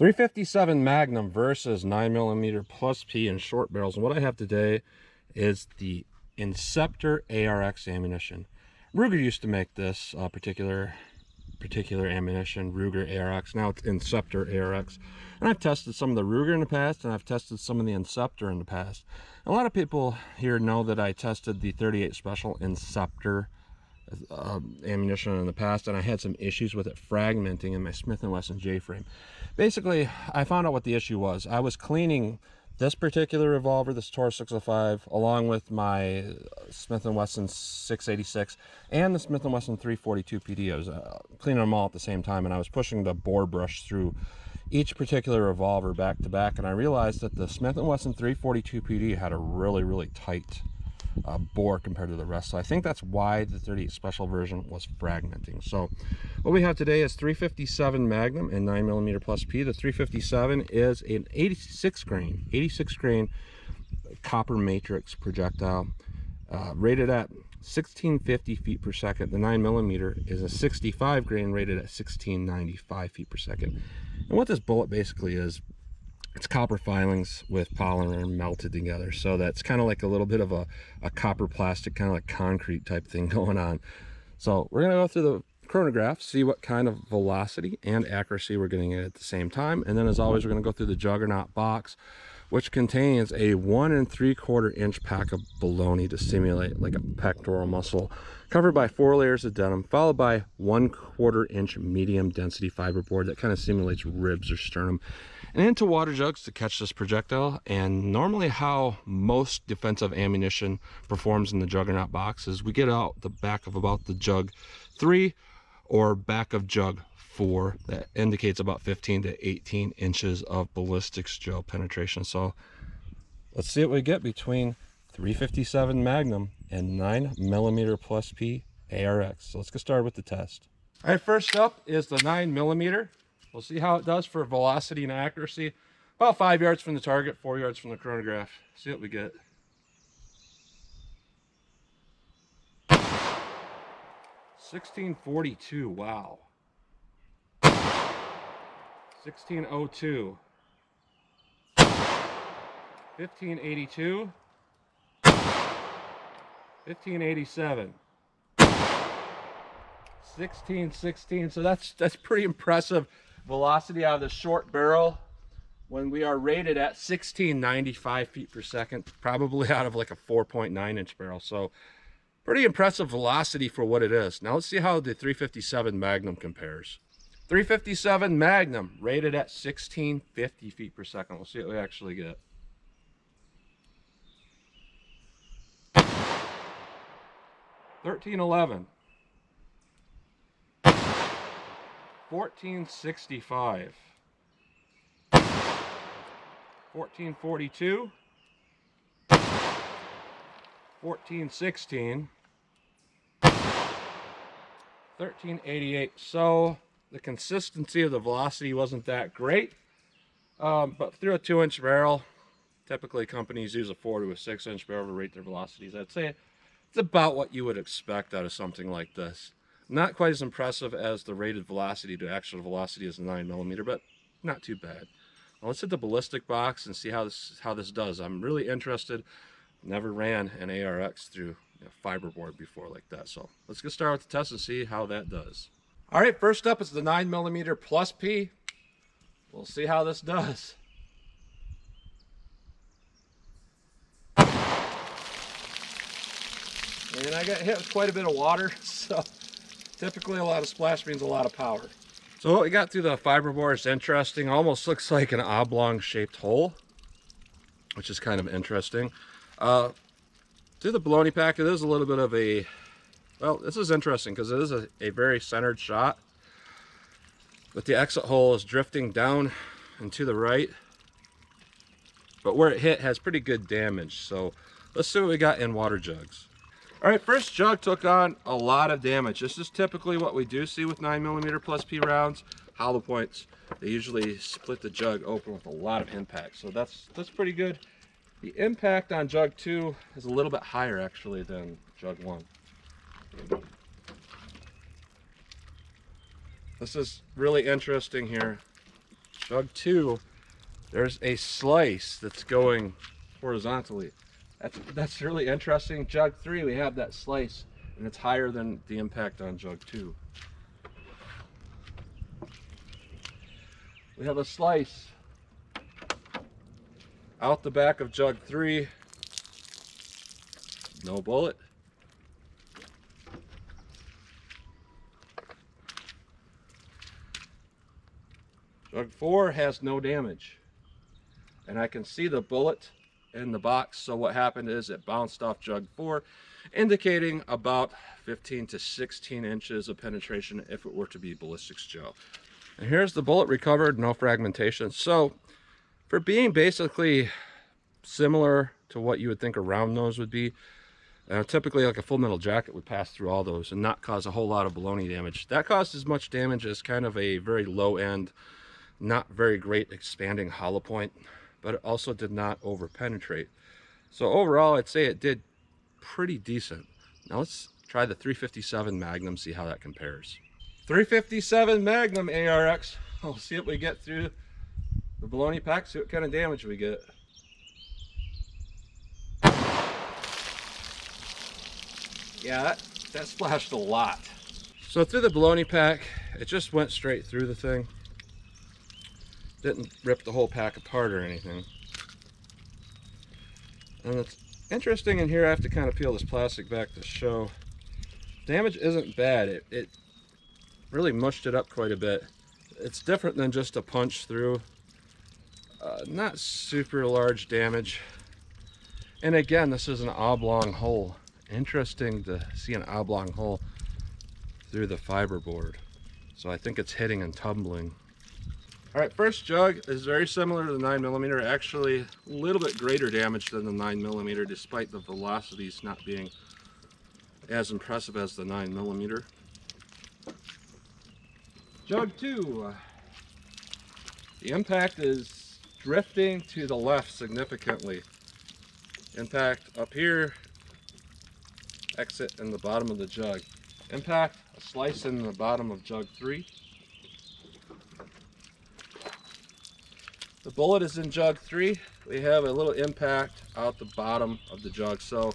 357 Magnum versus 9mm+P in short barrels. And what I have today is the Inceptor ARX ammunition. Ruger used to make this particular ammunition, Ruger ARX. Now it's Inceptor ARX. And I've tested some of the Ruger in the past, and I've tested some of the Inceptor in the past. A lot of people here know that I tested the 38 Special Inceptor ammunition in the past, and I had some issues with it fragmenting in my Smith & Wesson J-frame. Basically, I found out what the issue was. I was cleaning this particular revolver, this Taurus 605, along with my Smith & Wesson 686 and the Smith & Wesson 342 PD. I was cleaning them all at the same time, and I was pushing the bore brush through each particular revolver back to back, and I realized that the Smith & Wesson 342 PD had a really tight bore compared to the rest. So I think that's why the 38 Special version was fragmenting. So what we have today is 357 Magnum and 9mm+P. The 357 is an 86 grain copper matrix projectile, rated at 1650 feet per second. The 9mm is a 65 grain rated at 1695 feet per second. And what this bullet basically is, it's copper filings with polymer melted together. So that's kind of like a little bit of a copper plastic, kind of like concrete type thing going on. So we're going to go through the chronograph, see what kind of velocity and accuracy we're getting at the same time. And then as always, we're going to go through the Juggernaut box, which contains a 1 3/4 inch pack of bologna to simulate like a pectoral muscle, covered by 4 layers of denim, followed by 1/4 inch medium density fiberboard that kind of simulates ribs or sternum, and into water jugs to catch this projectile. And normally how most defensive ammunition performs in the Juggernaut box is we get out the back of about the jug 3 or back of jug 4 that indicates about 15 to 18 inches of ballistics gel penetration. So let's see what we get between 357 Magnum and 9mm+P ARX. So let's get started with the test. All right, first up is the 9mm. We'll see how it does for velocity and accuracy. About 5 yards from the target, 4 yards from the chronograph. See what we get. $16.42, wow. 16.02. 15.82. 15.87. 16.16. So that's pretty impressive velocity out of the short barrel when we are rated at 1695 feet per second, probably out of like a 4.9 inch barrel. So pretty impressive velocity for what it is. Now let's see how the 357 Magnum compares. 357 Magnum rated at 1650 feet per second. We'll see what we actually get. $13.11. 1465. 1442. 1416. 1388. So the consistency of the velocity wasn't that great, but through a 2-inch barrel, typically companies use a 4 to a 6-inch barrel to rate their velocities. I'd say it's about what you would expect out of something like this. Not quite as impressive as the rated velocity to actual velocity as the 9mm, but not too bad. Now let's hit the ballistic box and see how this does. I'm really interested. Never ran an ARX through fiberboard before like that. So let's get started with the test and see how that does. All right, first up is the 9mm+P. We'll see how this does. And I got hit with quite a bit of water, so typically a lot of splash means a lot of power. So what we got through the fiberboard is interesting. Almost looks like an oblong shaped hole, which is kind of interesting. Through the bologna pack, it is a little bit of a, well, this is interesting because it is a very centered shot, but the exit hole is drifting down and to the right, but where it hit has pretty good damage. So let's see what we got in water jugs. All right, first jug took on a lot of damage. This is typically what we do see with 9mm+P rounds. Hollow points, they usually split the jug open with a lot of impact. So that's pretty good. The impact on jug 2 is a little bit higher actually than jug 1. This is really interesting here. Jug 2, there's a slice that's going horizontally. That's really interesting. Jug 3, we have that slice, and it's higher than the impact on Jug 2. We have a slice out the back of Jug 3, no bullet. Jug 4 has no damage, and I can see the bullet in the box. So what happened is it bounced off Jug 4, indicating about 15 to 16 inches of penetration if it were to be ballistics gel. And here's the bullet recovered, no fragmentation. So for being basically similar to what you would think a round nose would be, typically like a full metal jacket would pass through all those and not cause a whole lot of baloney damage. That caused as much damage as kind of a very low end, not very great expanding hollow point, but it also did not over penetrate. So overall, I'd say it did pretty decent. Now let's try the 357 Magnum, see how that compares. 357 Magnum ARX. We'll see what we get through the baloney pack, see what kind of damage we get. Yeah, that splashed a lot. So through the baloney pack, it just went straight through the thing. Didn't rip the whole pack apart or anything. And it's interesting in here, I have to kind of peel this plastic back to show. Damage isn't bad. It really mushed it up quite a bit. It's different than just a punch through. Not super large damage. And again, this is an oblong hole. Interesting to see an oblong hole through the fiberboard. So I think it's hitting and tumbling. All right, first jug is very similar to the 9mm, actually a little bit greater damage than the 9mm, despite the velocities not being as impressive as the 9mm. Jug 2, the impact is drifting to the left significantly. Impact up here, exit in the bottom of the jug. Impact, a slice in the bottom of Jug 3. The bullet is in Jug 3. We have a little impact out the bottom of the jug. So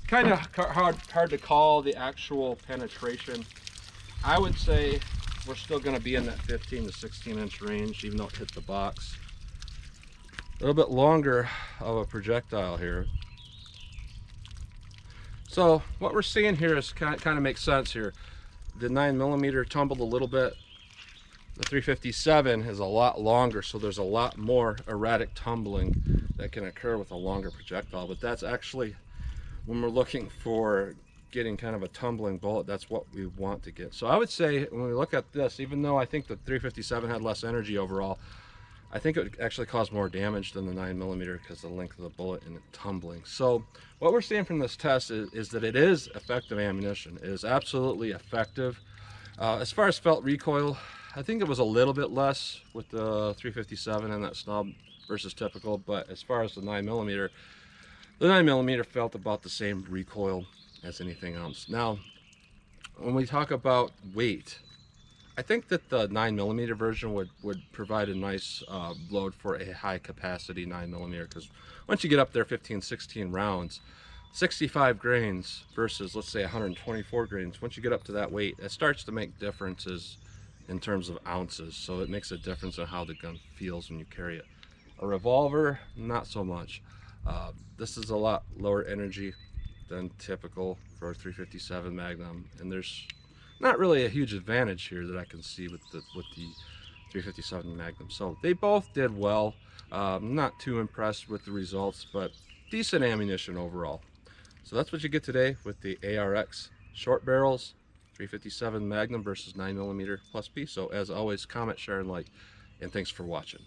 kind of hard to call the actual penetration. I would say we're still going to be in that 15 to 16 inch range, even though it hit the box. A little bit longer of a projectile here. So what we're seeing here is kind of makes sense here. The 9mm tumbled a little bit. The 357 is a lot longer, so there's a lot more erratic tumbling that can occur with a longer projectile. But that's actually, when we're looking for getting kind of a tumbling bullet, that's what we want to get. So I would say when we look at this, even though I think the 357 had less energy overall, I think it would actually cause more damage than the 9mm because of the length of the bullet and it tumbling. So what we're seeing from this test is that it is effective ammunition. It is absolutely effective. As far as felt recoil, I think it was a little bit less with the 357 and that snub versus typical, but as far as the 9mm felt about the same recoil as anything else. Now, when we talk about weight, I think that the 9mm version would provide a nice load for a high capacity 9mm, because once you get up there 15, 16 rounds, 65 grains versus let's say 124 grains, once you get up to that weight, it starts to make differences in terms of ounces. So it makes a difference on how the gun feels when you carry it. A revolver, not so much. This is a lot lower energy than typical for a 357 Magnum, and there's not really a huge advantage here that I can see with the 357 Magnum. So they both did well. Not too impressed with the results, but decent ammunition overall. So that's what you get today with the ARX short barrels 357 Magnum versus 9mm+P. So as always, comment, share, and like, and thanks for watching.